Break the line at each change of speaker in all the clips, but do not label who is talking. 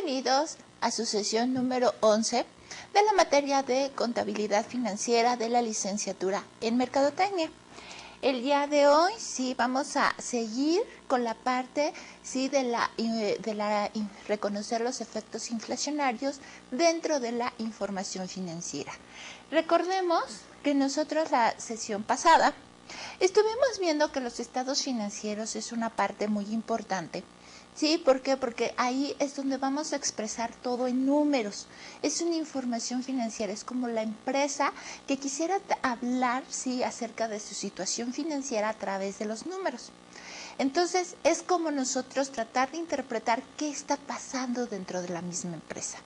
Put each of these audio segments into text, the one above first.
Bienvenidos a su sesión número 11 de la materia de contabilidad financiera de la licenciatura en Mercadotecnia. El día de hoy sí vamos a seguir con la parte de reconocer los efectos inflacionarios dentro de la información financiera. Recordemos que nosotros la sesión pasada estuvimos viendo que los estados financieros es una parte muy importante. ¿Sí? ¿Por qué? Porque ahí es donde vamos a expresar todo en números. Es una información financiera, es como la empresa que quisiera hablar, ¿sí?, acerca de su situación financiera a través de los números. Entonces, es como nosotros tratar de interpretar qué está pasando dentro de la misma empresa.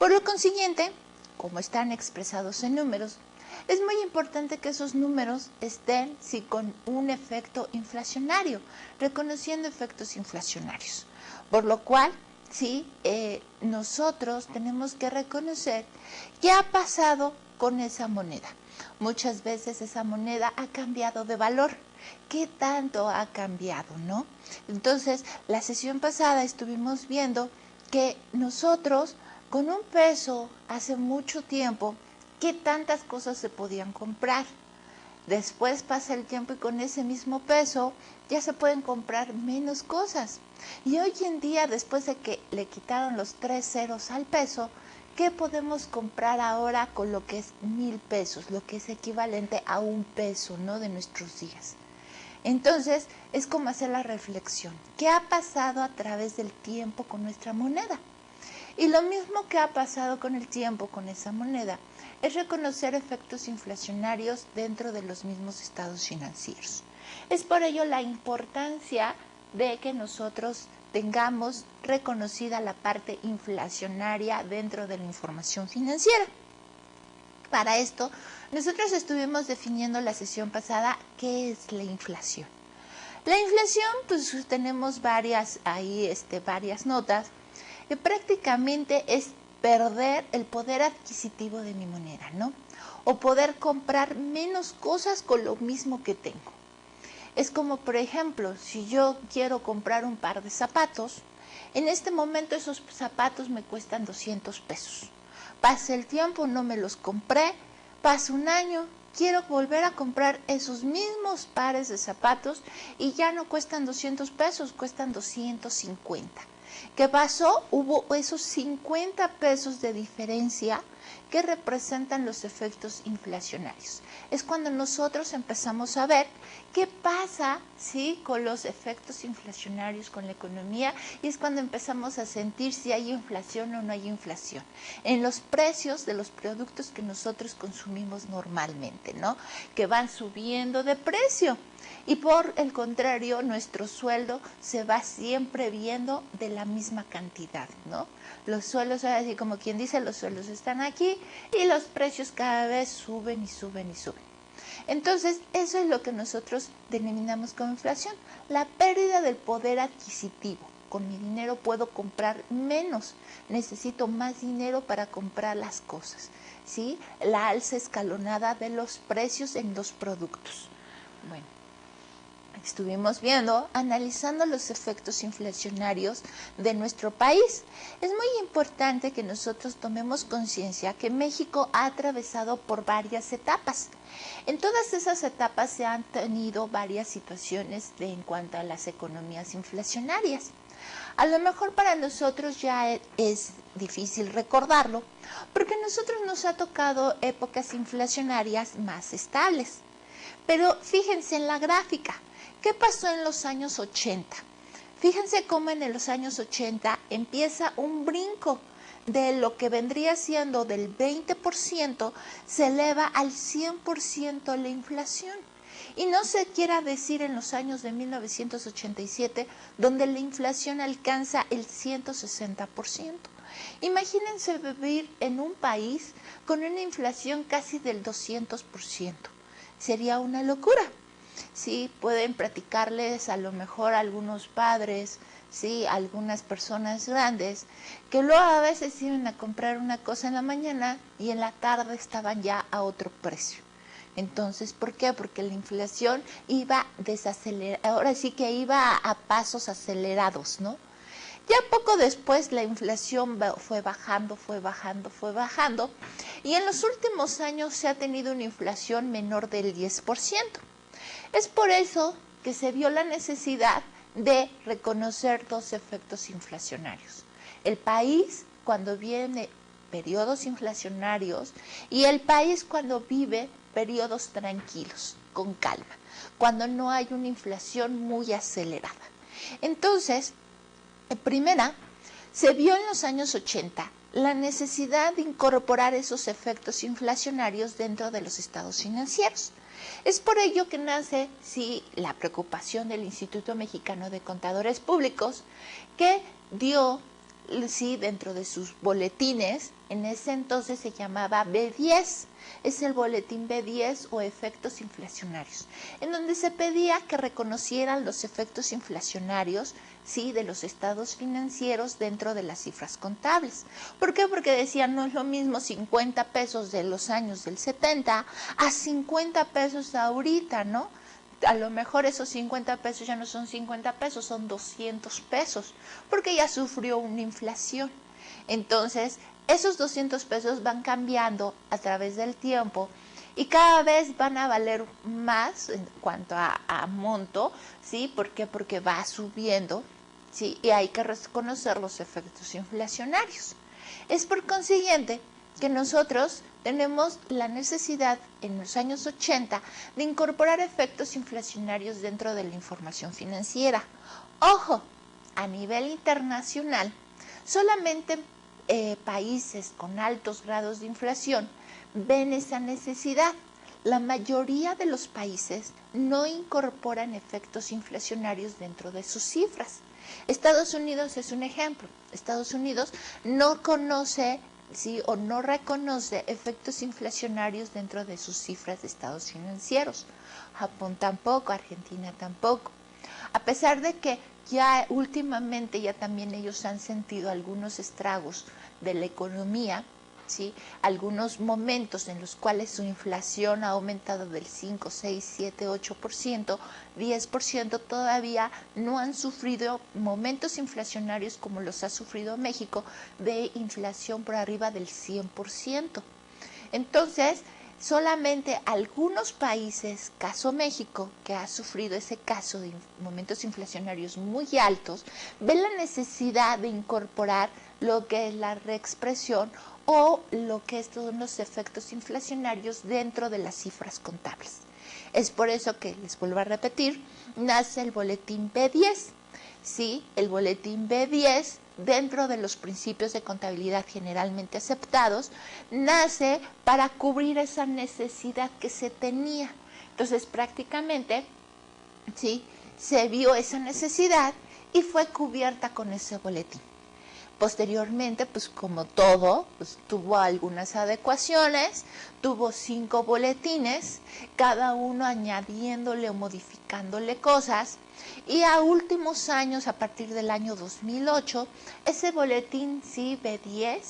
Por lo consiguiente, como están expresados en números, es muy importante que esos números estén con un efecto inflacionario, reconociendo efectos inflacionarios. Por lo cual, nosotros tenemos que reconocer qué ha pasado con esa moneda. Muchas veces esa moneda ha cambiado de valor. ¿Qué tanto ha cambiado, no? Entonces, la sesión pasada estuvimos viendo que nosotros, con un peso hace mucho tiempo, ¿qué tantas cosas se podían comprar? Después pasa el tiempo y con ese mismo peso ya se pueden comprar menos cosas. Y hoy en día, después de que le quitaron los 3 ceros al peso, ¿qué podemos comprar ahora con lo que es 1,000 pesos? Lo que es equivalente a un peso, ¿no?, de nuestros días. Entonces, es como hacer la reflexión. ¿Qué ha pasado a través del tiempo con nuestra moneda? Y lo mismo que ha pasado con el tiempo con esa moneda es reconocer efectos inflacionarios dentro de los mismos estados financieros. Es por ello la importancia de que nosotros tengamos reconocida la parte inflacionaria dentro de la información financiera. Para esto, nosotros estuvimos definiendo la sesión pasada qué es la inflación. La inflación, pues tenemos varias notas, que prácticamente es perder el poder adquisitivo de mi moneda, ¿no? O poder comprar menos cosas con lo mismo que tengo. Es como, por ejemplo, si yo quiero comprar un par de zapatos, en este momento esos zapatos me cuestan 200 pesos. Pasa el tiempo, no me los compré, pasa un año, quiero volver a comprar esos mismos pares de zapatos y ya no cuestan 200 pesos, cuestan 250. ¿Qué pasó? Hubo esos 50 pesos de diferencia que representan los efectos inflacionarios. Es cuando nosotros empezamos a ver qué pasa, ¿sí?, con los efectos inflacionarios, con la economía, y es cuando empezamos a sentir si hay inflación o no hay inflación en los precios de los productos que nosotros consumimos normalmente, ¿no?, que van subiendo de precio. Y por el contrario, nuestro sueldo se va siempre viendo de la misma cantidad, ¿no? Los sueldos, así como quien dice, los sueldos están aquí y los precios cada vez suben y suben y suben. Entonces, eso es lo que nosotros denominamos como inflación, la pérdida del poder adquisitivo. Con mi dinero puedo comprar menos, necesito más dinero para comprar las cosas, ¿sí? La alza escalonada de los precios en los productos. Bueno, estuvimos analizando los efectos inflacionarios de nuestro país. Es muy importante que nosotros tomemos conciencia que México ha atravesado por varias etapas. En todas esas etapas se han tenido varias situaciones en cuanto a las economías inflacionarias. A lo mejor para nosotros ya es difícil recordarlo, porque a nosotros nos ha tocado épocas inflacionarias más estables. Pero fíjense en la gráfica. ¿Qué pasó en los años 80? Fíjense cómo en los años 80 empieza un brinco de lo que vendría siendo del 20%, se eleva al 100% la inflación. Y no se quiera decir en los años de 1987, donde la inflación alcanza el 160%. Imagínense vivir en un país con una inflación casi del 200%. Sería una locura. Sí, pueden platicarles a lo mejor algunos padres, sí, algunas personas grandes, que luego a veces iban a comprar una cosa en la mañana y en la tarde estaban ya a otro precio. Entonces, ¿por qué? Porque la inflación iba ahora sí que iba a pasos acelerados, ¿no? Ya poco después la inflación fue bajando, y en los últimos años se ha tenido una inflación menor del 10%. Es por eso que se vio la necesidad de reconocer dos efectos inflacionarios. El país cuando viene periodos inflacionarios y el país cuando vive periodos tranquilos, con calma, cuando no hay una inflación muy acelerada. Entonces, primera, se vio en los años 80 la necesidad de incorporar esos efectos inflacionarios dentro de los estados financieros. Es por ello que nace, sí, la preocupación del Instituto Mexicano de Contadores Públicos, que dio, sí, dentro de sus boletines, en ese entonces se llamaba B10, es el boletín B10 o efectos inflacionarios, en donde se pedía que reconocieran los efectos inflacionarios, sí, de los estados financieros dentro de las cifras contables. ¿Por qué? Porque decían, no es lo mismo 50 pesos de los años del 70 a 50 pesos ahorita, ¿no? A lo mejor esos 50 pesos ya no son 50 pesos, son 200 pesos, porque ya sufrió una inflación. Entonces, esos 200 pesos van cambiando a través del tiempo y cada vez van a valer más en cuanto a monto, ¿sí? ¿Por qué? Porque va subiendo, ¿sí? Y hay que reconocer los efectos inflacionarios. Es por consiguiente que nosotros tenemos la necesidad en los años 80 de incorporar efectos inflacionarios dentro de la información financiera. Ojo, a nivel internacional, solamente países con altos grados de inflación ven esa necesidad. La mayoría de los países no incorporan efectos inflacionarios dentro de sus cifras. Estados Unidos es un ejemplo. Estados Unidos no conoce, ¿sí?, o no reconoce efectos inflacionarios dentro de sus cifras de estados financieros. Japón tampoco, Argentina tampoco. A pesar de que ya últimamente ya también ellos han sentido algunos estragos de la economía, ¿sí?, algunos momentos en los cuales su inflación ha aumentado del 5, 6, 7, 8%, 10%, todavía no han sufrido momentos inflacionarios como los ha sufrido México, de inflación por arriba del 100%. Entonces, solamente algunos países, caso México, que ha sufrido ese caso de momentos inflacionarios muy altos, ven la necesidad de incorporar lo que es la reexpresión o lo que son los efectos inflacionarios dentro de las cifras contables. Es por eso que, les vuelvo a repetir, nace el boletín B10. Sí, el boletín B10, dentro de los principios de contabilidad generalmente aceptados, nace para cubrir esa necesidad que se tenía. Entonces, prácticamente, sí, se vio esa necesidad y fue cubierta con ese boletín. Posteriormente, pues como todo, pues tuvo algunas adecuaciones, tuvo 5 boletines, cada uno añadiéndole o modificándole cosas, y a últimos años, a partir del año 2008, ese boletín, sí, B10,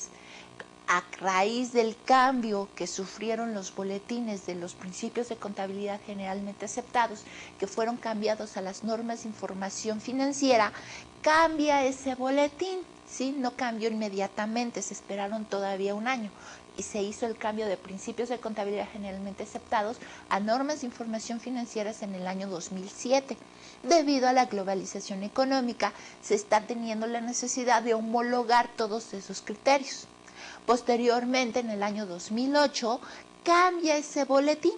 a raíz del cambio que sufrieron los boletines de los principios de contabilidad generalmente aceptados, que fueron cambiados a las normas de información financiera, cambia ese boletín. ¿Sí? No cambió inmediatamente, se esperaron todavía un año y se hizo el cambio de principios de contabilidad generalmente aceptados a normas de información financieras en el año 2007. Debido a la globalización económica, se está teniendo la necesidad de homologar todos esos criterios. Posteriormente, en el año 2008, cambia ese boletín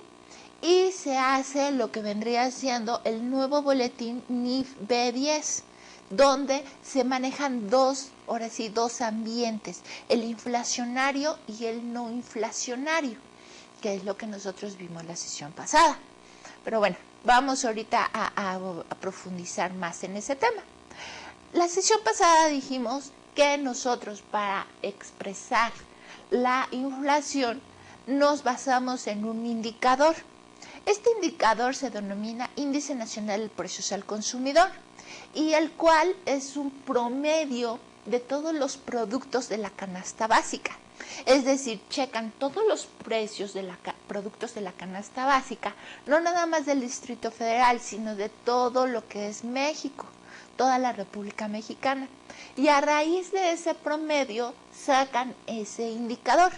y se hace lo que vendría siendo el nuevo boletín NIF B10, donde se manejan dos ambientes, el inflacionario y el no inflacionario, que es lo que nosotros vimos la sesión pasada. Pero bueno, vamos ahorita a profundizar más en ese tema. La sesión pasada dijimos que nosotros, para expresar la inflación, nos basamos en un indicador. Este indicador se denomina Índice Nacional de Precios al Consumidor, y el cual es un promedio de todos los productos de la canasta básica. Es decir, checan todos los precios de productos de la canasta básica, no nada más del Distrito Federal, sino de todo lo que es México. toda la República Mexicana. Y a raíz de ese promedio sacan ese indicador.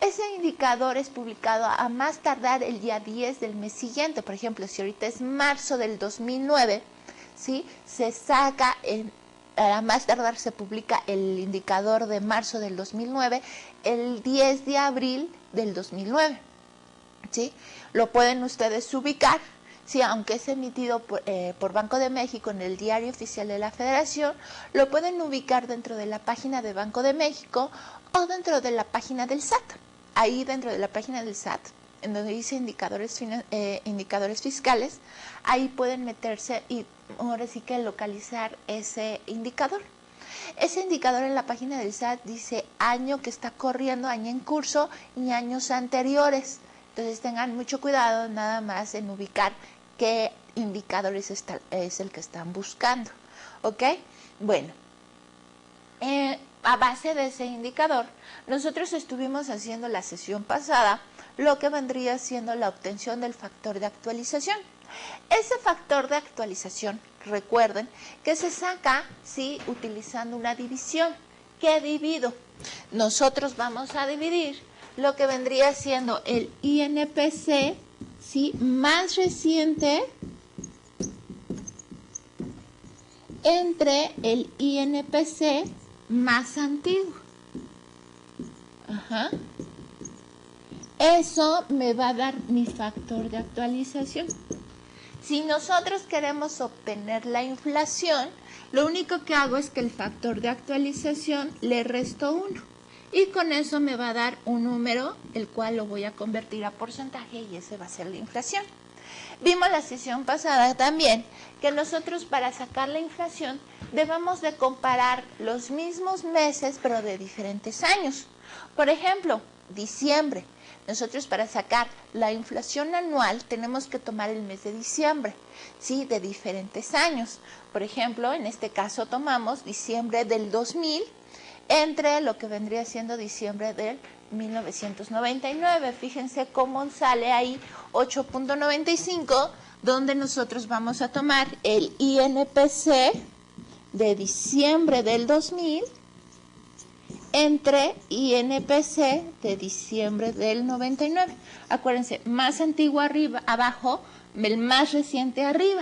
Ese indicador es publicado a más tardar el día 10 del mes siguiente. Por ejemplo, si ahorita es marzo del 2009, ¿sí? Se saca, a más tardar se publica el indicador de marzo del 2009, el 10 de abril del 2009. ¿Sí? Lo pueden ustedes ubicar, ¿sí? Aunque es emitido por Banco de México en el Diario Oficial de la Federación, lo pueden ubicar dentro de la página de Banco de México o dentro de la página del SAT. Ahí dentro de la página del SAT, en donde dice indicadores fiscales, ahí pueden meterse y ahora sí que localizar ese indicador. Ese indicador en la página del SAT dice año que está corriendo, año en curso y años anteriores. Entonces tengan mucho cuidado nada más en ubicar qué indicadores es el que están buscando. ¿Ok? Bueno, a base de ese indicador, nosotros estuvimos haciendo la sesión pasada lo que vendría siendo la obtención del factor de actualización. Ese factor de actualización, recuerden que se saca, ¿sí?, utilizando una división. ¿Qué divido? Nosotros vamos a dividir lo que vendría siendo el INPC, ¿sí?, más reciente entre el INPC más antiguo. Ajá. Eso me va a dar mi factor de actualización. Si nosotros queremos obtener la inflación, lo único que hago es que el factor de actualización le resto 1. Y con eso me va a dar un número, el cual lo voy a convertir a porcentaje y ese va a ser la inflación. Vimos la sesión pasada también que nosotros para sacar la inflación debemos de comparar los mismos meses pero de diferentes años. Por ejemplo, diciembre. Nosotros para sacar la inflación anual tenemos que tomar el mes de diciembre, ¿sí?, de diferentes años. Por ejemplo, en este caso tomamos diciembre del 2000 entre lo que vendría siendo diciembre del 1999. Fíjense cómo sale ahí 8.95, donde nosotros vamos a tomar el INPC de diciembre del 2000 entre INPC de diciembre del 99. Acuérdense, más antiguo arriba, abajo, el más reciente arriba.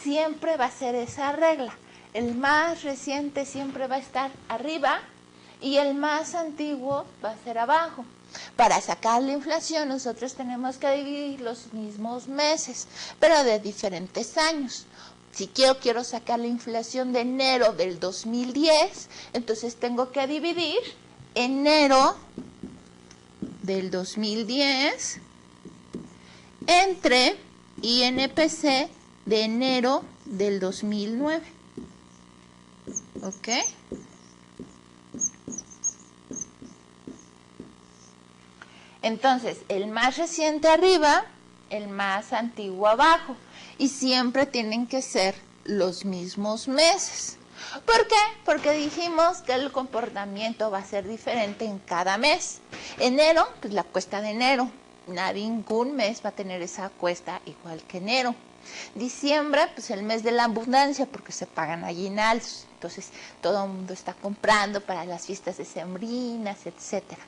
Siempre va a ser esa regla. El más reciente siempre va a estar arriba y el más antiguo va a ser abajo. Para sacar la inflación nosotros tenemos que dividir los mismos meses, pero de diferentes años. Si quiero sacar la inflación de enero del 2010, entonces tengo que dividir enero del 2010 entre INPC de enero del 2009. ¿Ok? Entonces, el más reciente arriba, el más antiguo abajo. Y siempre tienen que ser los mismos meses. ¿Por qué? Porque dijimos que el comportamiento va a ser diferente en cada mes. Enero, pues la cuesta de enero. Ningún mes va a tener esa cuesta igual que enero. Diciembre, pues el mes de la abundancia, porque se pagan aguinaldos. Entonces, todo el mundo está comprando para las fiestas decembrinas, etcétera.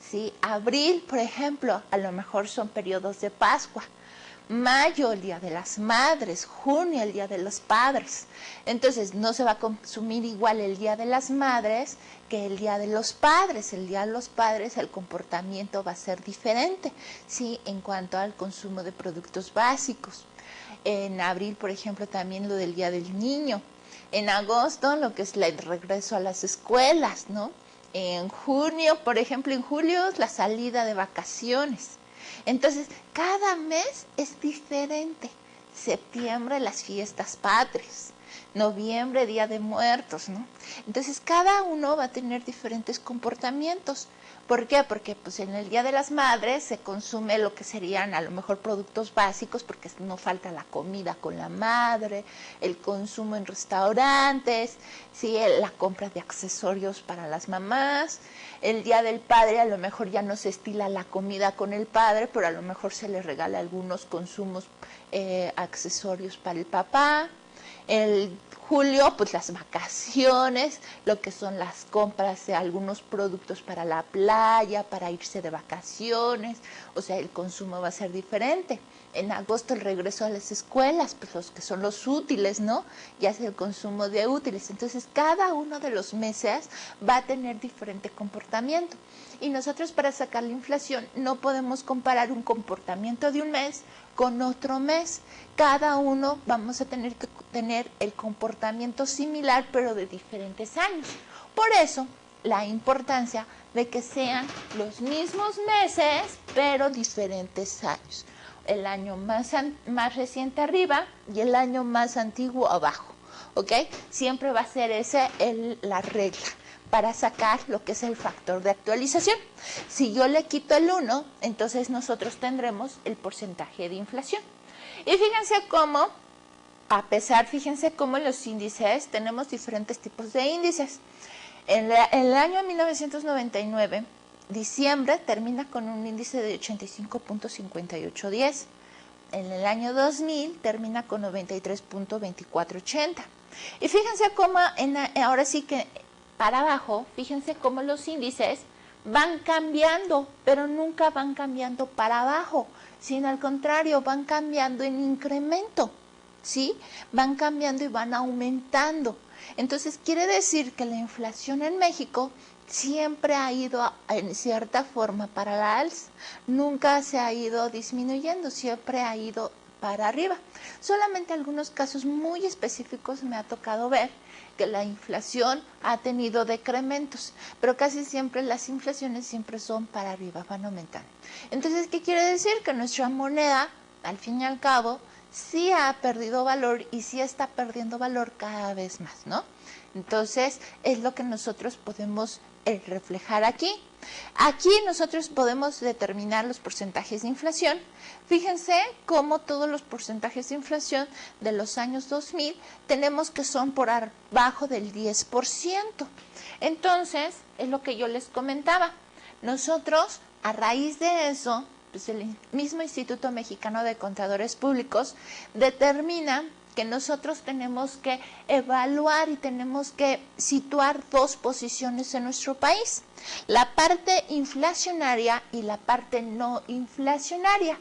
¿Sí? Abril, por ejemplo, a lo mejor son periodos de Pascua. Mayo, el Día de las Madres. Junio, el Día de los Padres. Entonces, no se va a consumir igual el Día de las Madres que el Día de los Padres. El Día de los Padres, el comportamiento va a ser diferente, ¿sí?, en cuanto al consumo de productos básicos. En abril, por ejemplo, también lo del Día del Niño. En agosto, lo que es el regreso a las escuelas, ¿no? En junio, por ejemplo, en julio, la salida de vacaciones. Entonces, cada mes es diferente. Septiembre, las fiestas patrias. Noviembre, Día de Muertos, ¿no? Entonces, cada uno va a tener diferentes comportamientos. ¿Por qué? Porque pues, en el Día de las Madres se consume lo que serían a lo mejor productos básicos, porque no falta la comida con la madre, el consumo en restaurantes, ¿sí?, la compra de accesorios para las mamás. El Día del Padre a lo mejor ya no se estila la comida con el padre, pero a lo mejor se le regala algunos consumos, accesorios para el papá. El julio, pues las vacaciones, lo que son las compras de algunos productos para la playa, para irse de vacaciones, o sea, el consumo va a ser diferente. En agosto el regreso a las escuelas, pues los que son los útiles, ¿no? Ya es el consumo de útiles. Entonces, cada uno de los meses va a tener diferente comportamiento. Y nosotros para sacar la inflación no podemos comparar un comportamiento de un mes con otro mes. Cada uno vamos a tener que tener el comportamiento similar, pero de diferentes años. Por eso, la importancia de que sean los mismos meses, pero diferentes años. El año más reciente arriba y el año más antiguo abajo. ¿Ok? Siempre va a ser esa la regla para sacar lo que es el factor de actualización. Si yo le quito el 1, entonces nosotros tendremos el porcentaje de inflación. Y fíjense cómo, fíjense cómo en los índices tenemos diferentes tipos de índices. En el año 1999, diciembre termina con un índice de 85.5810. En el año 2000 termina con 93.2480. Y fíjense cómo, ahora sí que para abajo, fíjense cómo los índices van cambiando, pero nunca van cambiando para abajo, sino al contrario, van cambiando en incremento, ¿sí? Van cambiando y van aumentando. Entonces, quiere decir que la inflación en México siempre ha ido en cierta forma para la alza, nunca se ha ido disminuyendo, siempre ha ido para arriba. Solamente algunos casos muy específicos me ha tocado ver que la inflación ha tenido decrementos, pero casi siempre las inflaciones siempre son para arriba, van aumentando. Entonces, ¿qué quiere decir? Que nuestra moneda, al fin y al cabo, sí ha perdido valor y sí está perdiendo valor cada vez más, ¿no? Entonces, es lo que nosotros podemos reflejar aquí. Aquí nosotros podemos determinar los porcentajes de inflación. Fíjense cómo todos los porcentajes de inflación de los años 2000 tenemos que son por abajo del 10%. Entonces, es lo que yo les comentaba. Nosotros, a raíz de eso, pues el mismo Instituto Mexicano de Contadores Públicos determina que nosotros tenemos que evaluar y tenemos que situar dos posiciones en nuestro país, la parte inflacionaria y la parte no inflacionaria.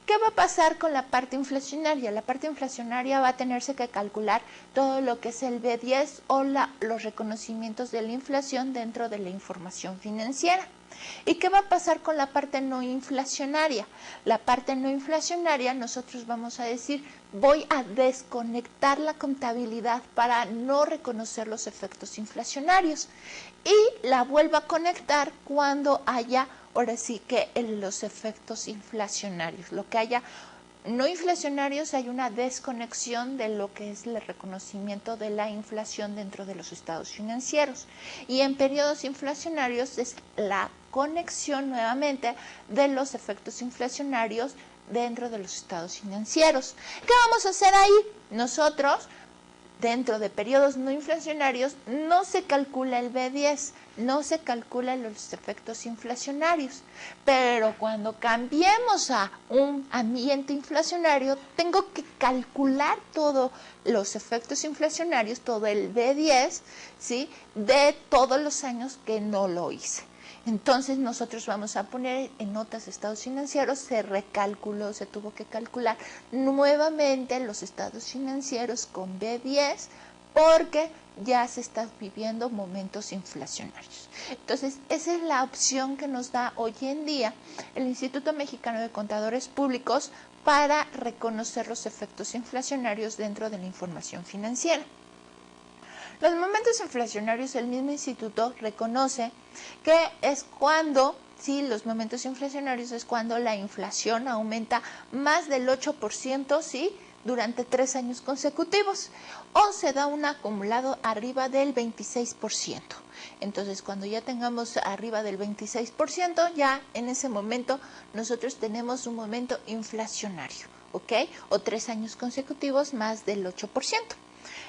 ¿Qué va a pasar con la parte inflacionaria? La parte inflacionaria va a tenerse que calcular todo lo que es el B10 o los reconocimientos de la inflación dentro de la información financiera. ¿Y qué va a pasar con la parte no inflacionaria? La parte no inflacionaria, nosotros vamos a decir, voy a desconectar la contabilidad para no reconocer los efectos inflacionarios y la vuelvo a conectar cuando haya, ahora sí que los efectos inflacionarios, lo que haya no inflacionarios, hay una desconexión de lo que es el reconocimiento de la inflación dentro de los estados financieros. Y en periodos inflacionarios es la conexión nuevamente de los efectos inflacionarios dentro de los estados financieros. ¿Qué vamos a hacer ahí? Nosotros, dentro de periodos no inflacionarios, no se calcula el B10, no se calculan los efectos inflacionarios. Pero cuando cambiemos a un ambiente inflacionario, tengo que calcular todos los efectos inflacionarios, todo el B10, ¿sí?, de todos los años que no lo hice. Entonces nosotros vamos a poner en notas de estados financieros, se recalculó, se tuvo que calcular nuevamente los estados financieros con B10 porque ya se están viviendo momentos inflacionarios. Entonces, esa es la opción que nos da hoy en día el Instituto Mexicano de Contadores Públicos para reconocer los efectos inflacionarios dentro de la información financiera. Los momentos inflacionarios, el mismo instituto reconoce que es cuando, sí, los momentos inflacionarios es cuando la inflación aumenta más del 8%, sí, durante 3 años consecutivos, o se da un acumulado arriba del 26%. Entonces, cuando ya tengamos arriba del 26%, ya en ese momento nosotros tenemos un momento inflacionario, ¿ok? O 3 años consecutivos más del 8%.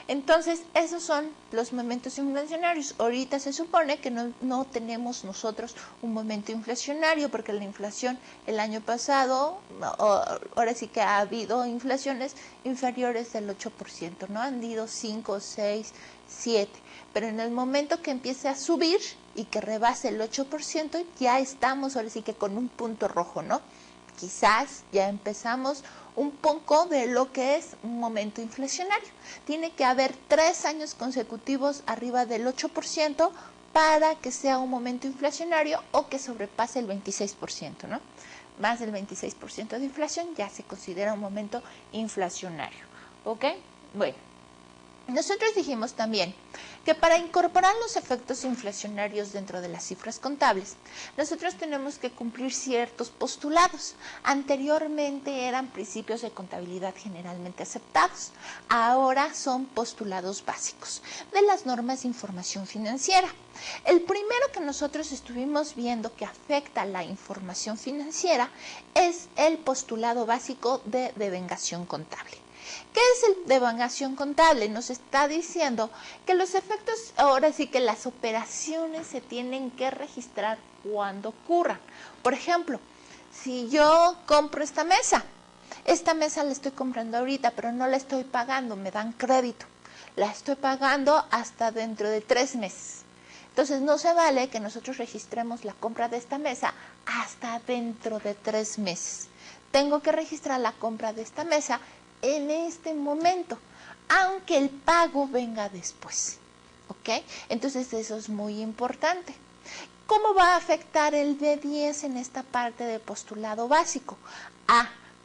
Entonces, esos son los momentos inflacionarios. Ahorita se supone que no tenemos nosotros un momento inflacionario porque la inflación el año pasado, ahora sí que ha habido inflaciones inferiores del 8%, ¿no? Han ido 5, 6, 7. Pero en el momento que empiece a subir y que rebase el 8%, ya estamos ahora sí que con un punto rojo, ¿no? Quizás ya empezamos un poco de lo que es un momento inflacionario. Tiene que haber 3 años consecutivos arriba del 8% para que sea un momento inflacionario o que sobrepase el 26%, ¿no? Más del 26% de inflación ya se considera un momento inflacionario, ¿ok? Bueno, nosotros dijimos también que para incorporar los efectos inflacionarios dentro de las cifras contables, nosotros tenemos que cumplir ciertos postulados. Anteriormente eran principios de contabilidad generalmente aceptados, ahora son postulados básicos de las normas de información financiera. El primero que nosotros estuvimos viendo que afecta la información financiera es el postulado básico de devengación contable. ¿Qué es el devengación contable? Nos está diciendo que los efectos, ahora sí que las operaciones se tienen que registrar cuando ocurran. Por ejemplo, si yo compro esta mesa la estoy comprando ahorita, pero no la estoy pagando, me dan crédito. La estoy pagando hasta dentro de 3 meses. Entonces no se vale que nosotros registremos la compra de esta mesa hasta dentro de 3 meses. Tengo que registrar la compra de esta mesa en este momento, aunque el pago venga después, ¿ok? Entonces eso es muy importante. ¿Cómo va a afectar el B10 en esta parte del postulado básico?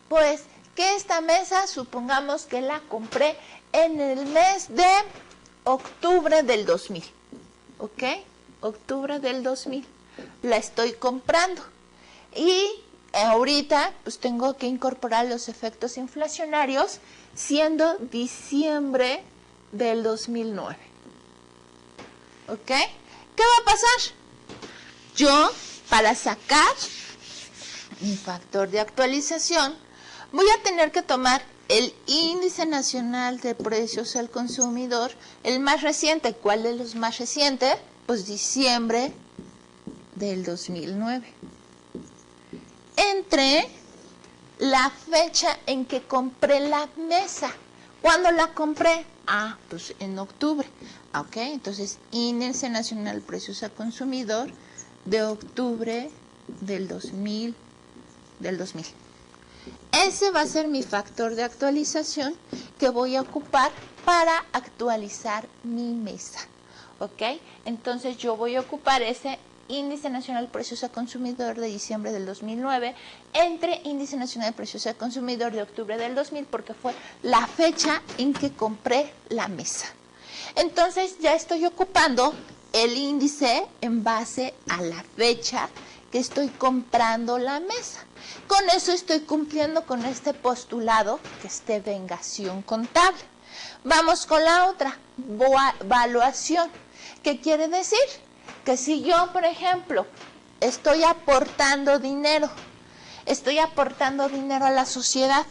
Pues que esta mesa, supongamos que la compré en el mes de octubre del 2000, ¿ok? Octubre del 2000, la estoy comprando y ahorita pues tengo que incorporar los efectos inflacionarios siendo diciembre del 2009. ¿Ok? ¿Qué va a pasar? Yo, para sacar mi factor de actualización, voy a tener que tomar el índice nacional de precios al consumidor, el más reciente. ¿Cuál es el más reciente? Pues diciembre del 2009. Entre la fecha en que compré la mesa. ¿Cuándo la compré? Pues en octubre. Ok, entonces índice nacional de precios al consumidor de octubre del 2000. Ese va a ser mi factor de actualización que voy a ocupar para actualizar mi mesa. ¿Ok? Entonces yo voy a ocupar ese Índice Nacional de Precios al Consumidor de diciembre del 2009 entre Índice Nacional de Precios al Consumidor de octubre del 2000 porque fue la fecha en que compré la mesa. Entonces ya estoy ocupando el índice en base a la fecha que estoy comprando la mesa. Con eso estoy cumpliendo con este postulado que es devengación contable. Vamos con la otra, valuación. ¿Qué quiere decir? Que si yo, por ejemplo, estoy aportando dinero a la sociedad,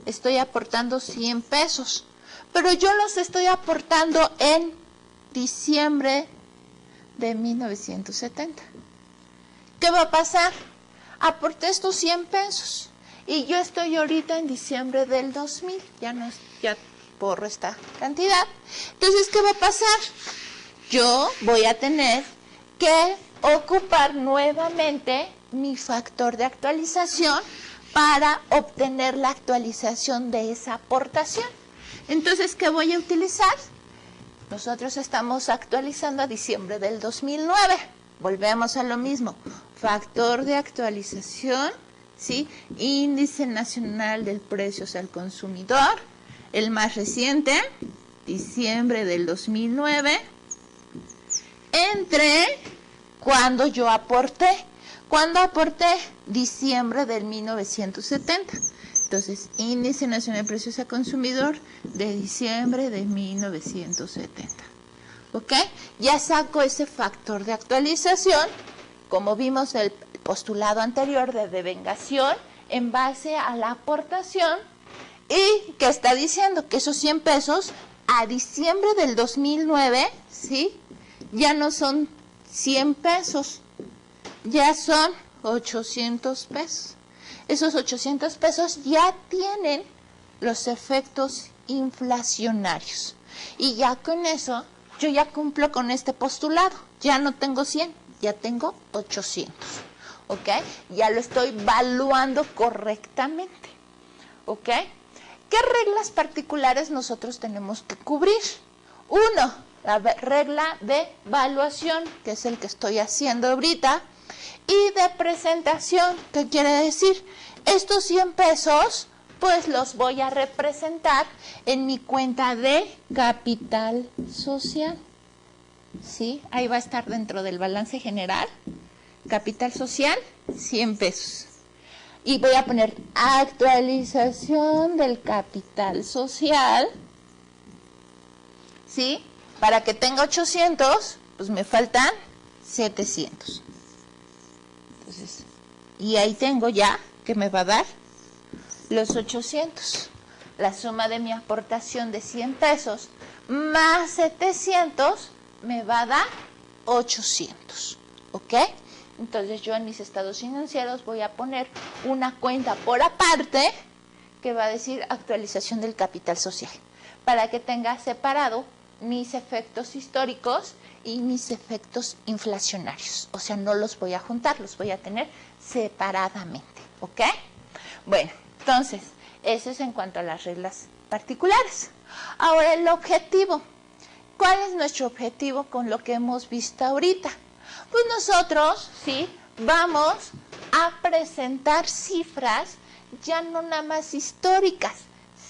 estoy aportando 100 pesos, pero yo los estoy aportando en diciembre de 1970. ¿Qué va a pasar? Aporté estos 100 pesos y yo estoy ahorita en diciembre del 2000, ya borro esta cantidad. Entonces, ¿qué va a pasar? Yo voy a tener que ocupar nuevamente mi factor de actualización para obtener la actualización de esa aportación. Entonces, ¿qué voy a utilizar? Nosotros estamos actualizando a diciembre del 2009. Volvemos a lo mismo. Factor de actualización, ¿sí? Índice Nacional de Precios al Consumidor, el más reciente, diciembre del 2009. Entre cuando yo aporté. ¿Cuándo aporté? Diciembre del 1970. Entonces, Índice Nacional de Precios al Consumidor de diciembre de 1970. ¿Ok? Ya saco ese factor de actualización, como vimos el postulado anterior de devengación, en base a la aportación. ¿Y qué está diciendo? Que esos 100 pesos a diciembre del 2009, ¿sí? Ya no son 100 pesos, ya son 800 pesos. Esos 800 pesos ya tienen los efectos inflacionarios. Y ya con eso, yo ya cumplo con este postulado. Ya no tengo 100, ya tengo 800. ¿Ok? Ya lo estoy valuando correctamente. ¿Ok? ¿Qué reglas particulares nosotros tenemos que cubrir? Uno, la regla de valuación, que es el que estoy haciendo ahorita, y de presentación, que quiere decir, estos 100 pesos, pues los voy a representar en mi cuenta de capital social. ¿Sí? Ahí va a estar dentro del balance general, capital social, 100 pesos. Y voy a poner actualización del capital social, ¿sí? Para que tenga 800, pues me faltan 700. Entonces, y ahí tengo ya que me va a dar los 800. La suma de mi aportación de 100 pesos más 700 me va a dar 800. ¿Ok? Entonces yo en mis estados financieros voy a poner una cuenta por aparte que va a decir actualización del capital social, para que tenga separado mis efectos históricos y mis efectos inflacionarios. O sea, no los voy a juntar, los voy a tener separadamente. ¿Ok? Bueno, entonces, eso es en cuanto a las reglas particulares. Ahora, el objetivo. ¿Cuál es nuestro objetivo con lo que hemos visto ahorita? Pues nosotros, ¿sí? Vamos a presentar cifras ya no nada más históricas,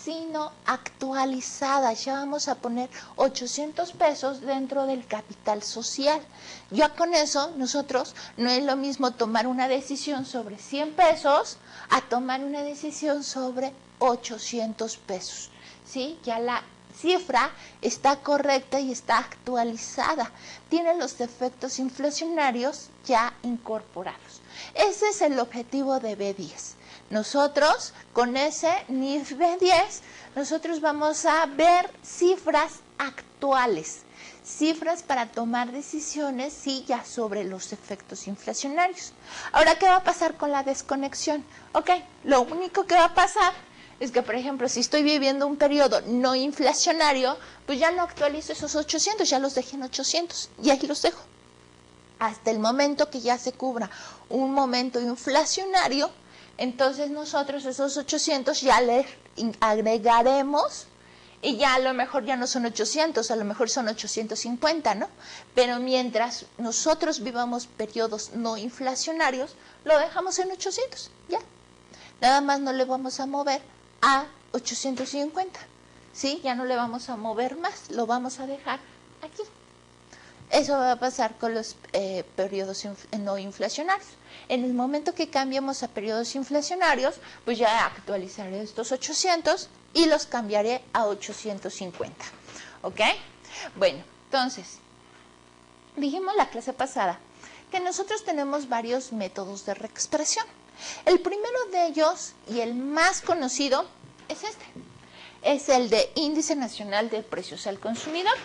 sino actualizadas. Ya vamos a poner 800 pesos dentro del capital social. Ya con eso, nosotros no es lo mismo tomar una decisión sobre 100 pesos a tomar una decisión sobre 800 pesos. ¿Sí? Ya la cifra está correcta y está actualizada. Tiene los efectos inflacionarios ya incorporados. Ese es el objetivo de B10. Nosotros, con ese NIF B10, nosotros vamos a ver cifras actuales, cifras para tomar decisiones, sí, ya sobre los efectos inflacionarios. Ahora, ¿qué va a pasar con la desconexión? Ok, lo único que va a pasar es que, por ejemplo, si estoy viviendo un periodo no inflacionario, pues ya no actualizo esos 800, ya los dejé en 800 y ahí los dejo. Hasta el momento que ya se cubra un momento inflacionario, entonces nosotros esos 800 ya le agregaremos y ya a lo mejor ya no son 800, a lo mejor son 850, ¿no? Pero mientras nosotros vivamos periodos no inflacionarios, lo dejamos en 800, ya. Nada más no le vamos a mover a 850, ¿sí? Ya no le vamos a mover más, lo vamos a dejar aquí. Eso va a pasar con los periodos no inflacionarios. En el momento que cambiemos a periodos inflacionarios, pues ya actualizaré estos 800 y los cambiaré a 850. ¿Ok? Bueno, entonces, dijimos la clase pasada que nosotros tenemos varios métodos de reexpresión. El primero de ellos y el más conocido es este. Es el de Índice Nacional de Precios al Consumidor.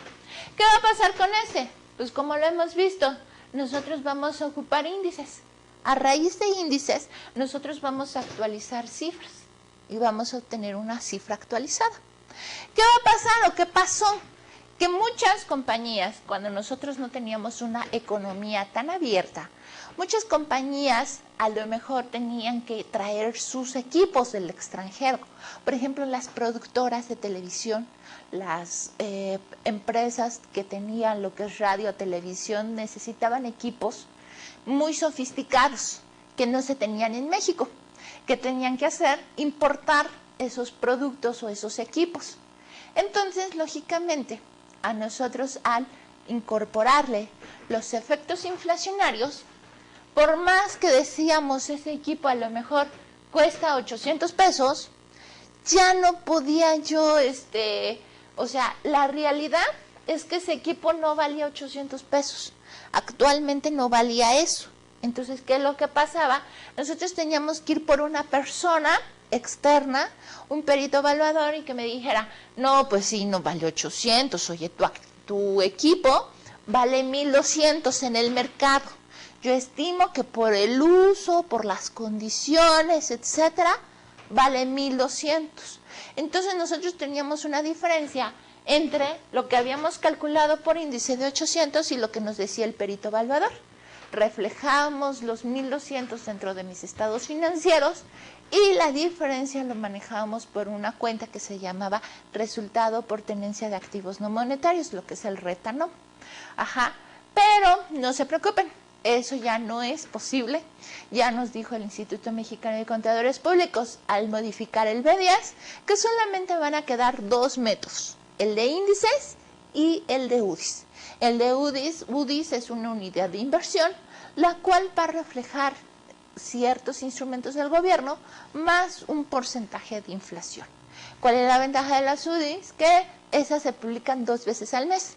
¿Qué va a pasar con ese? Pues como lo hemos visto, nosotros vamos a ocupar índices. A raíz de índices, nosotros vamos a actualizar cifras y vamos a obtener una cifra actualizada. ¿Qué va a pasar o qué pasó? Que muchas compañías, cuando nosotros no teníamos una economía tan abierta, muchas compañías a lo mejor tenían que traer sus equipos del extranjero. Por ejemplo, las productoras de televisión, las empresas que tenían lo que es radio o televisión, necesitaban equipos muy sofisticados que no se tenían en México, que tenían que hacer importar esos productos o esos equipos. Entonces, lógicamente, a nosotros al incorporarle los efectos inflacionarios, por más que decíamos ese equipo a lo mejor cuesta 800 pesos, ya no podía yo, o sea, la realidad es que ese equipo no valía 800 pesos. Actualmente no valía eso. Entonces, ¿qué es lo que pasaba? Nosotros teníamos que ir por una persona externa, un perito evaluador y que me dijera, no, pues sí, no vale 800, oye, tu equipo vale 1200 en el mercado. Yo estimo que por el uso, por las condiciones, etcétera, vale 1200. Entonces nosotros teníamos una diferencia entre lo que habíamos calculado por índice de 800 y lo que nos decía el perito evaluador. Reflejábamos los 1200 dentro de mis estados financieros y la diferencia lo manejábamos por una cuenta que se llamaba resultado por tenencia de activos no monetarios, lo que es el RETA-NOM. Ajá, pero no se preocupen, eso ya no es posible. Ya nos dijo el Instituto Mexicano de Contadores Públicos al modificar el B10 que solamente van a quedar dos métodos, el de índices y el de UDIs. El de UDIs es una unidad de inversión, la cual va a reflejar ciertos instrumentos del gobierno más un porcentaje de inflación. ¿Cuál es la ventaja de las UDIs? Que esas se publican 2 veces al mes.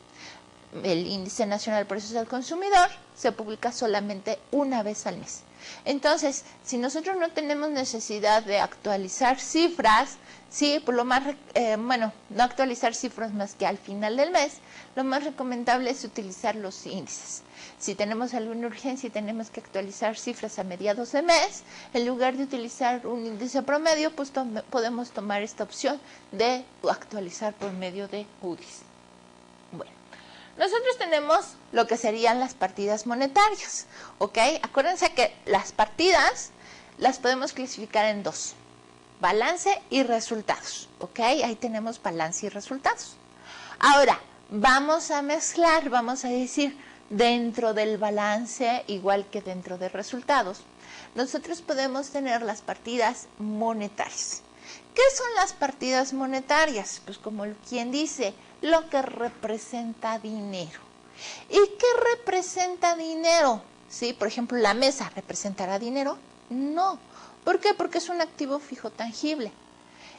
El Índice Nacional de Precios del Consumidor se publica solamente una vez al mes. Entonces, si nosotros no tenemos necesidad de actualizar cifras, sí, por lo más, no actualizar cifras más que al final del mes, lo más recomendable es utilizar los índices. Si tenemos alguna urgencia y tenemos que actualizar cifras a mediados de mes, en lugar de utilizar un índice promedio, pues podemos tomar esta opción de actualizar por medio de UDIs. Bueno. Nosotros tenemos lo que serían las partidas monetarias, ¿ok? Acuérdense que las partidas las podemos clasificar en dos, balance y resultados, ¿ok? Ahí tenemos balance y resultados. Ahora, vamos a mezclar, vamos a decir, dentro del balance, igual que dentro de resultados, nosotros podemos tener las partidas monetarias. ¿Qué son las partidas monetarias? Pues como quien dice, lo que representa dinero. ¿Y qué representa dinero? ¿Sí? Por ejemplo, ¿la mesa representará dinero? No. ¿Por qué? Porque es un activo fijo tangible.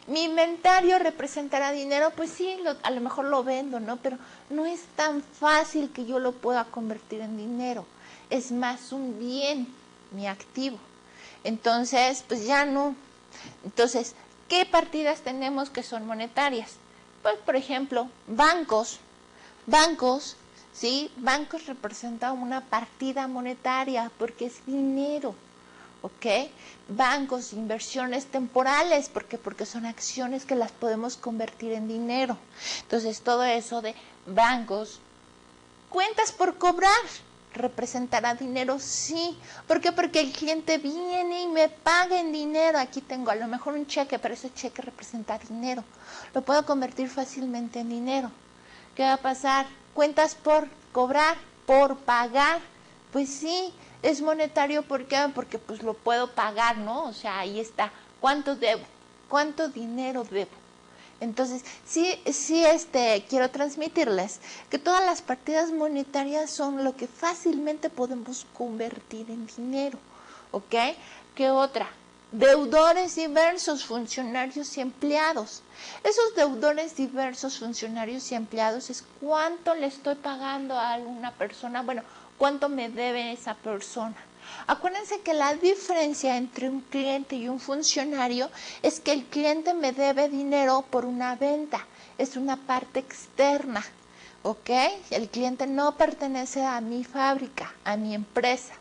¿Mi inventario representará dinero? Pues sí, a lo mejor lo vendo, ¿no? Pero no es tan fácil que yo lo pueda convertir en dinero. Es más un bien, mi activo. Entonces, pues ya no. Entonces, ¿qué partidas tenemos que son monetarias? Pues, por ejemplo, bancos, ¿sí? Bancos representan una partida monetaria porque es dinero, ¿ok? Bancos, inversiones temporales, porque son acciones que las podemos convertir en dinero. Entonces, todo eso de bancos, cuentas por cobrar, ¿representará dinero? Sí. ¿Por qué? Porque el cliente viene y me paga en dinero. Aquí tengo a lo mejor un cheque, pero ese cheque representa dinero. Lo puedo convertir fácilmente en dinero. ¿Qué va a pasar? Cuentas por cobrar, por pagar. Pues sí, es monetario. ¿Por qué? Porque pues lo puedo pagar, ¿no? O sea, ahí está. ¿Cuánto debo? ¿Cuánto dinero debo? Entonces, sí, quiero transmitirles que todas las partidas monetarias son lo que fácilmente podemos convertir en dinero, ¿ok? ¿Qué otra? Deudores diversos, funcionarios y empleados. Esos deudores diversos, funcionarios y empleados es cuánto le estoy pagando a alguna persona, bueno, cuánto me debe esa persona. Acuérdense que la diferencia entre un cliente y un funcionario es que el cliente me debe dinero por una venta, es una parte externa, ¿ok? El cliente no pertenece a mi fábrica, a mi empresa.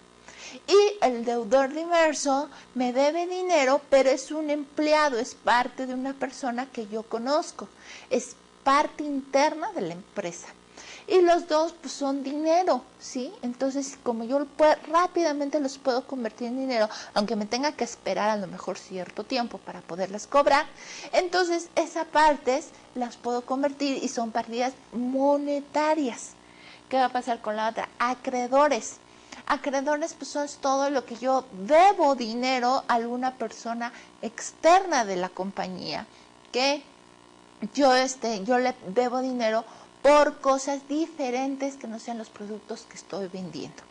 Y el deudor diverso me debe dinero, pero es un empleado, es parte de una persona que yo conozco, es parte interna de la empresa. Y los dos pues, son dinero, ¿sí? Entonces, como yo rápidamente los puedo convertir en dinero, aunque me tenga que esperar a lo mejor cierto tiempo para poderlas cobrar, entonces esas partes las puedo convertir y son partidas monetarias. ¿Qué va a pasar con la otra? Acreedores. Acreedores pues son todo lo que yo debo dinero a alguna persona externa de la compañía, que yo le debo dinero por cosas diferentes que no sean los productos que estoy vendiendo.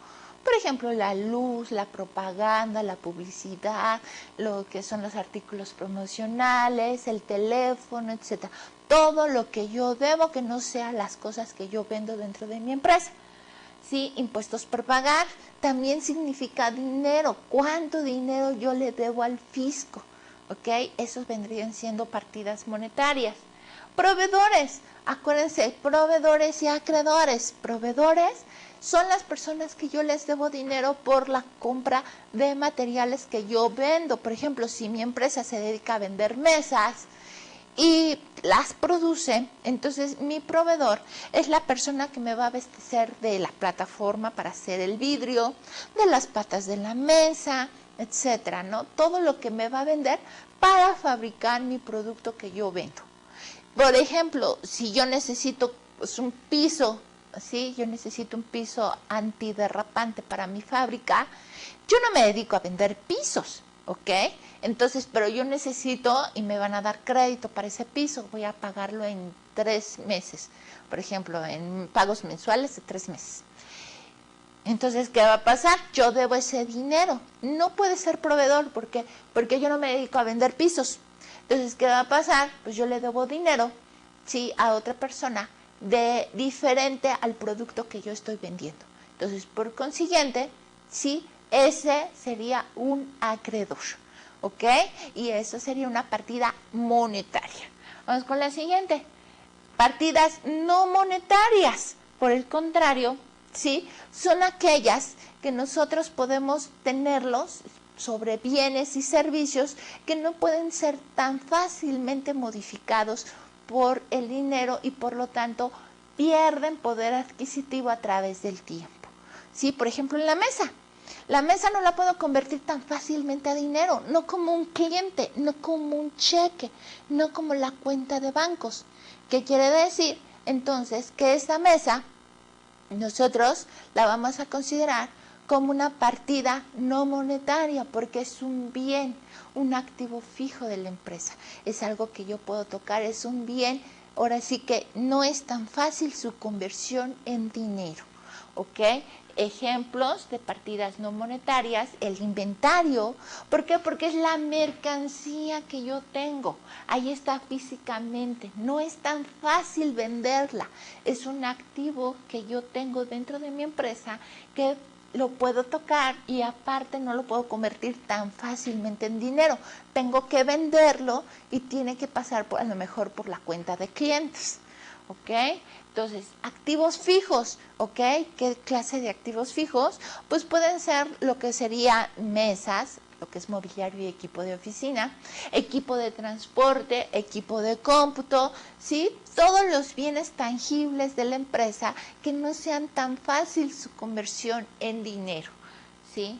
Por ejemplo, la luz, la propaganda, la publicidad, lo que son los artículos promocionales, el teléfono, etc. Todo lo que yo debo que no sean las cosas que yo vendo dentro de mi empresa. Sí, impuestos por pagar también significa dinero. ¿Cuánto dinero yo le debo al fisco? ¿ok? Esos vendrían siendo partidas monetarias. Proveedores, acuérdense, proveedores y acreedores. Proveedores son las personas que yo les debo dinero por la compra de materiales que yo vendo. Por ejemplo, si mi empresa se dedica a vender mesas y las produce, entonces mi proveedor es la persona que me va a abastecer de la plataforma para hacer el vidrio, de las patas de la mesa, etcétera, ¿no? Todo lo que me va a vender para fabricar mi producto que yo vendo. Por ejemplo, si yo necesito pues, un piso, ¿sí? Yo necesito un piso antiderrapante para mi fábrica, yo no me dedico a vender pisos, ¿ok? Entonces, pero yo necesito y me van a dar crédito para ese piso, voy a pagarlo en 3 meses, por ejemplo, en pagos mensuales de 3 meses. Entonces, ¿qué va a pasar? Yo debo ese dinero. No puede ser proveedor, ¿por qué? Porque yo no me dedico a vender pisos. Entonces, ¿qué va a pasar? Pues yo le debo dinero, ¿sí? A otra persona de diferente al producto que yo estoy vendiendo. Entonces, por consiguiente, sí, ese sería un acreedor, ¿ok? Y eso sería una partida monetaria. Vamos con la siguiente. Partidas no monetarias, por el contrario, ¿sí? Son aquellas que nosotros podemos tenerlos sobre bienes y servicios que no pueden ser tan fácilmente modificados por el dinero y por lo tanto pierden poder adquisitivo a través del tiempo. ¿Sí? Por ejemplo, en la mesa. La mesa no la puedo convertir tan fácilmente a dinero, no como un cliente, no como un cheque, no como la cuenta de bancos. ¿Qué quiere decir? Entonces, que esta mesa nosotros la vamos a considerar como una partida no monetaria porque es un bien, un activo fijo de la empresa. Es algo que yo puedo tocar, es un bien, ahora sí que no es tan fácil su conversión en dinero, ¿ok? Ejemplos de partidas no monetarias, el inventario. ¿Por qué? Porque es la mercancía que yo tengo. Ahí está físicamente. No es tan fácil venderla. Es un activo que yo tengo dentro de mi empresa que lo puedo tocar y aparte no lo puedo convertir tan fácilmente en dinero. Tengo que venderlo y tiene que pasar a lo mejor por la cuenta de clientes. ¿Ok? Entonces, activos fijos, ¿ok? ¿Qué clase de activos fijos? Pues pueden ser lo que sería mesas, lo que es mobiliario y equipo de oficina, equipo de transporte, equipo de cómputo, ¿sí? Todos los bienes tangibles de la empresa que no sean tan fácil su conversión en dinero, ¿sí?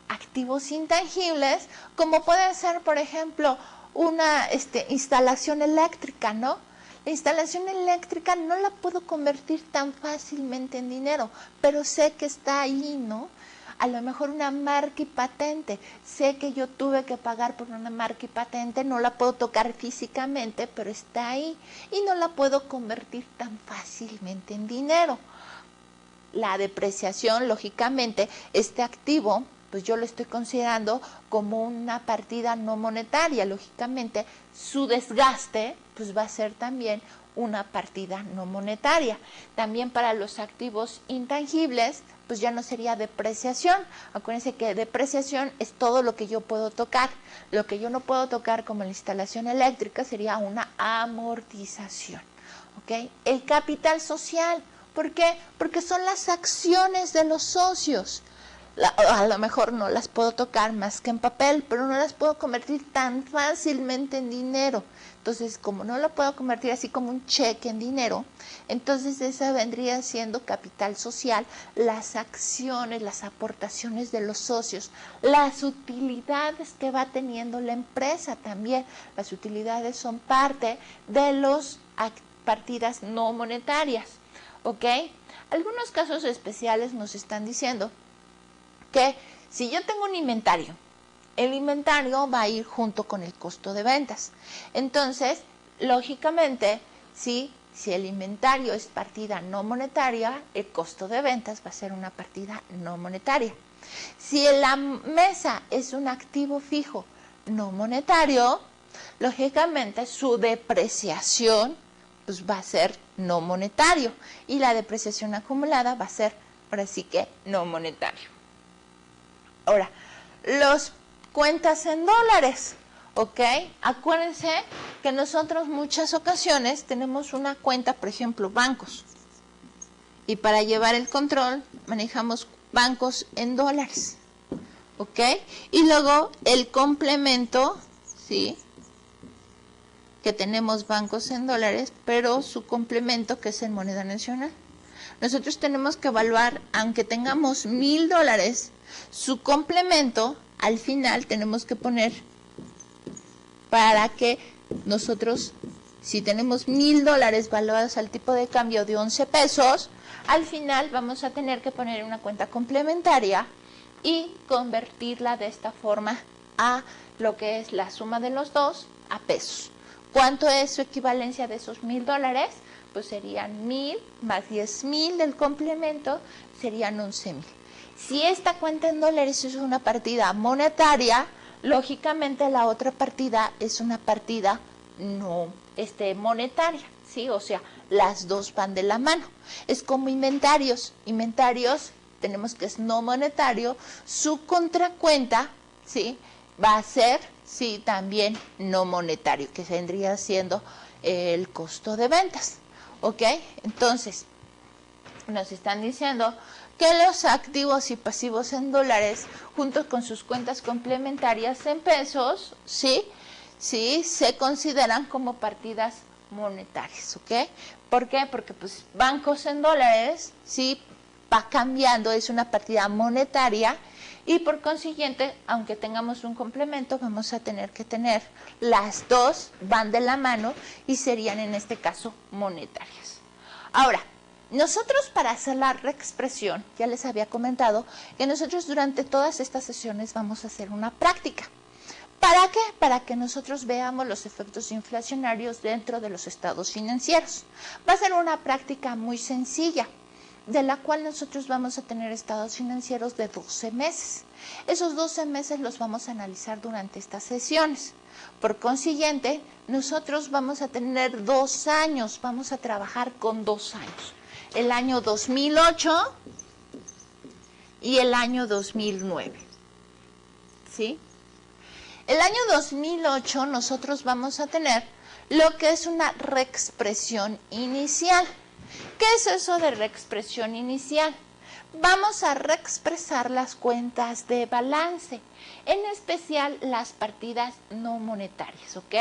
Activos intangibles, como pueden ser, por ejemplo, una instalación eléctrica, ¿no? La instalación eléctrica no la puedo convertir tan fácilmente en dinero, pero sé que está ahí, ¿no? A lo mejor una marca y patente. Sé que yo tuve que pagar por una marca y patente, no la puedo tocar físicamente, pero está ahí y no la puedo convertir tan fácilmente en dinero. La depreciación, lógicamente, este activo, pues yo lo estoy considerando como una partida no monetaria. Lógicamente, su desgaste pues va a ser también una partida no monetaria. También para los activos intangibles, pues ya no sería depreciación. Acuérdense que depreciación es todo lo que yo puedo tocar. Lo que yo no puedo tocar como la instalación eléctrica sería una amortización. ¿Ok? El capital social. ¿Por qué? Porque son las acciones de los socios. A lo mejor no las puedo tocar más que en papel, pero no las puedo convertir tan fácilmente en dinero. Entonces, como no lo puedo convertir así como un cheque en dinero, entonces esa vendría siendo capital social, las acciones, las aportaciones de los socios, las utilidades que va teniendo la empresa también. Las utilidades son parte de las partidas no monetarias. ¿Ok? Algunos casos especiales nos están diciendo que si yo tengo un inventario, el inventario va a ir junto con el costo de ventas. Entonces, lógicamente, si el inventario es partida no monetaria, el costo de ventas va a ser una partida no monetaria. Si la mesa es un activo fijo no monetario, lógicamente su depreciación pues va a ser no monetario y la depreciación acumulada va a ser, ahora sí que, no monetario. Ahora, los cuentas en dólares, ¿ok? Acuérdense que nosotros muchas ocasiones tenemos una cuenta, por ejemplo, bancos. Y para llevar el control manejamos bancos en dólares, ¿ok? Y luego el complemento, ¿sí? Que tenemos bancos en dólares, pero su complemento que es en moneda nacional. Nosotros tenemos que evaluar, aunque tengamos $1,000, su complemento, al final tenemos que poner para que nosotros, si tenemos $1,000 valuados al tipo de cambio de 11 pesos, al final vamos a tener que poner una cuenta complementaria y convertirla de esta forma a lo que es la suma de los dos a pesos. ¿Cuánto es su equivalencia de esos $1,000? Pues serían 1,000 más 10,000 del complemento, serían 11,000. Si esta cuenta en dólares es una partida monetaria, lógicamente la otra partida es una partida no monetaria, ¿sí? O sea, las dos van de la mano. Es como inventarios. Inventarios tenemos que es no monetario, su contracuenta, ¿sí? Va a ser, sí, también no monetario, que vendría siendo el costo de ventas, ¿ok? Entonces, nos están diciendo que los activos y pasivos en dólares, junto con sus cuentas complementarias en pesos, ¿sí? Sí, se consideran como partidas monetarias, ¿ok? ¿Por qué? Porque pues bancos en dólares, ¿sí? Va cambiando, es una partida monetaria y por consiguiente, aunque tengamos un complemento, vamos a tener que tener las dos, van de la mano y serían en este caso monetarias. Ahora, nosotros para hacer la reexpresión, ya les había comentado que nosotros durante todas estas sesiones vamos a hacer una práctica. ¿Para qué? Para que nosotros veamos los efectos inflacionarios dentro de los estados financieros. Va a ser una práctica muy sencilla, de la cual nosotros vamos a tener estados financieros de 12 meses. Esos 12 meses los vamos a analizar durante estas sesiones. Por consiguiente, nosotros vamos a tener 2 años, vamos a trabajar con 2 años. El año 2008 y el año 2009. ¿Sí? El año 2008 nosotros vamos a tener lo que es una reexpresión inicial. ¿Qué es eso de reexpresión inicial? Vamos a reexpresar las cuentas de balance, en especial las partidas no monetarias, ¿ok?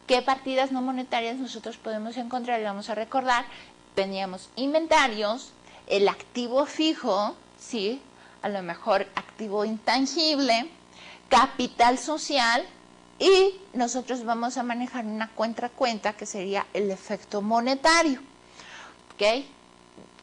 ¿Qué partidas no monetarias nosotros podemos encontrar? Y vamos a recordar, teníamos inventarios, el activo fijo, ¿sí? A lo mejor activo intangible, capital social y nosotros vamos a manejar una cuenta que sería el efecto monetario. ¿Ok?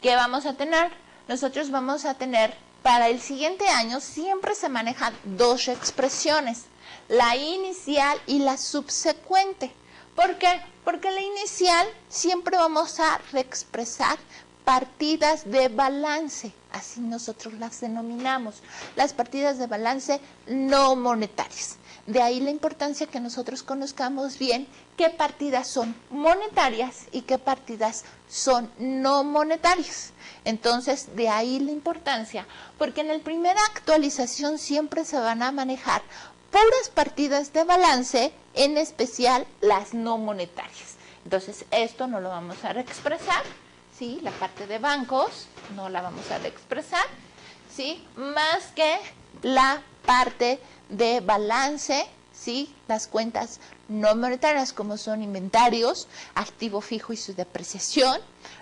¿Qué vamos a tener? Nosotros vamos a tener para el siguiente año siempre se manejan 2 expresiones, la inicial y la subsecuente. ¿Por qué? Porque la inicial siempre vamos a reexpresar partidas de balance, así nosotros las denominamos, las partidas de balance no monetarias. De ahí la importancia que nosotros conozcamos bien qué partidas son monetarias y qué partidas son no monetarias. Entonces, de ahí la importancia, porque en la primera actualización siempre se van a manejar puras partidas de balance, en especial las no monetarias. Entonces, esto no lo vamos a reexpresar, ¿sí? La parte de bancos no la vamos a reexpresar, ¿sí? Más que la parte de balance, ¿sí? Las cuentas no monetarias como son inventarios, activo fijo y su depreciación,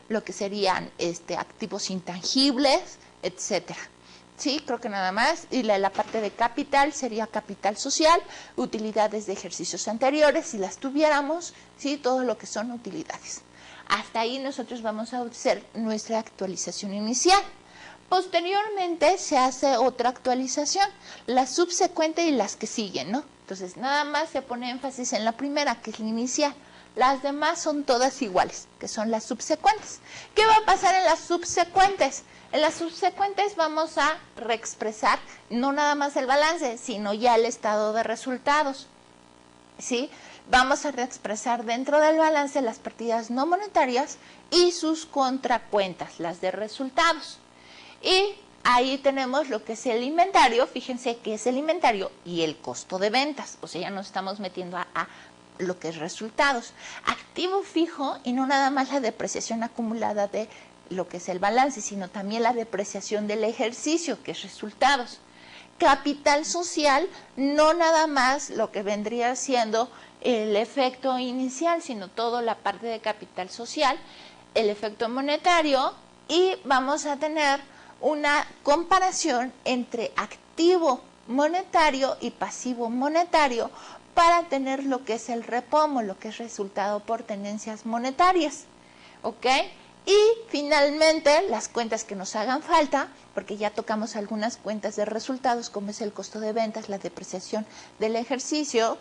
lo que serían activos intangibles, etcétera. Sí, creo que nada más. Y la parte de capital sería capital social, utilidades de ejercicios anteriores, si las tuviéramos, sí, todo lo que son utilidades. Hasta ahí nosotros vamos a hacer nuestra actualización inicial. Posteriormente se hace otra actualización, la subsecuente y las que siguen, ¿no? Entonces nada más se pone énfasis en la primera, que es la inicial. Las demás son todas iguales, que son las subsecuentes. ¿Qué va a pasar en las subsecuentes? En las subsecuentes vamos a reexpresar no nada más el balance, sino ya el estado de resultados, ¿sí? Vamos a reexpresar dentro del balance las partidas no monetarias y sus contracuentas, las de resultados. Y ahí tenemos lo que es el inventario. Fíjense que es el inventario y el costo de ventas. O sea, ya nos estamos metiendo a lo que es resultados. Activo fijo y no nada más la depreciación acumulada de lo que es el balance, sino también la depreciación del ejercicio, que es resultados. Capital social, no nada más lo que vendría siendo el efecto inicial, sino toda la parte de capital social, el efecto monetario, y vamos a tener una comparación entre activo monetario y pasivo monetario para tener lo que es el repomo, lo que es resultado por tenencias monetarias, ¿ok? Y finalmente las cuentas que nos hagan falta, porque ya tocamos algunas cuentas de resultados, como es el costo de ventas, la depreciación del ejercicio.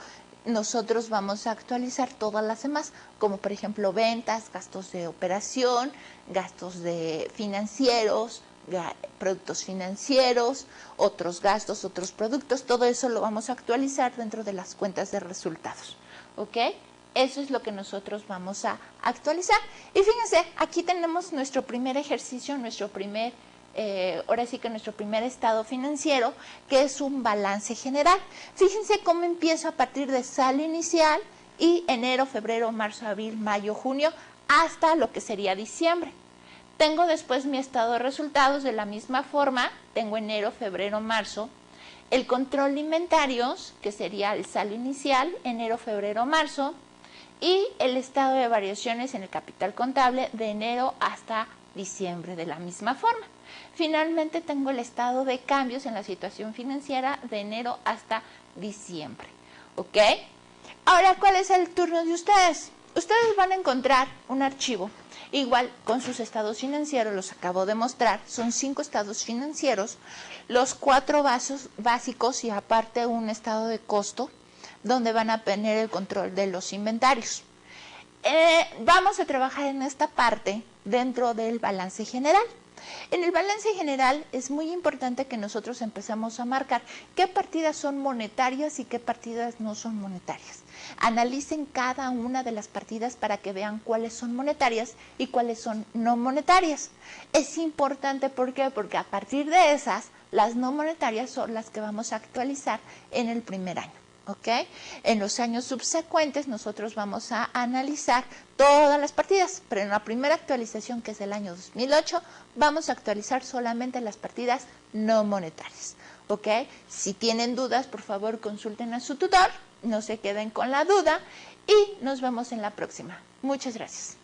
Nosotros vamos a actualizar todas las demás, como por ejemplo ventas, gastos de operación, gastos de financieros, productos financieros, otros gastos, otros productos. Todo eso lo vamos a actualizar dentro de las cuentas de resultados, ¿ok? Eso es lo que nosotros vamos a actualizar. Y fíjense, aquí tenemos nuestro primer ejercicio, ahora sí que nuestro primer estado financiero, que es un balance general. Fíjense cómo empiezo a partir de saldo inicial y enero, febrero, marzo, abril, mayo, junio, hasta lo que sería diciembre. Tengo después mi estado de resultados de la misma forma, tengo enero, febrero, marzo, el control de inventarios, que sería el saldo inicial, enero, febrero, marzo, y el estado de variaciones en el capital contable de enero hasta diciembre de la misma forma. Finalmente tengo el estado de cambios en la situación financiera de enero hasta diciembre, ¿ok? Ahora, ¿cuál es el turno de ustedes? Ustedes van a encontrar un archivo, igual con sus estados financieros, los acabo de mostrar, son 5 estados financieros, los 4 básicos y aparte un estado de costo, donde van a tener el control de los inventarios. Vamos a trabajar en esta parte dentro del balance general. En el balance general es muy importante que nosotros empezamos a marcar qué partidas son monetarias y qué partidas no son monetarias. Analicen cada una de las partidas para que vean cuáles son monetarias y cuáles son no monetarias. Es importante, ¿por qué? Porque a partir de esas, las no monetarias son las que vamos a actualizar en el primer año. ¿Ok? En los años subsecuentes nosotros vamos a analizar todas las partidas, pero en la primera actualización, que es el año 2008, vamos a actualizar solamente las partidas no monetarias. ¿Ok? Si tienen dudas, por favor consulten a su tutor, no se queden con la duda y nos vemos en la próxima. Muchas gracias.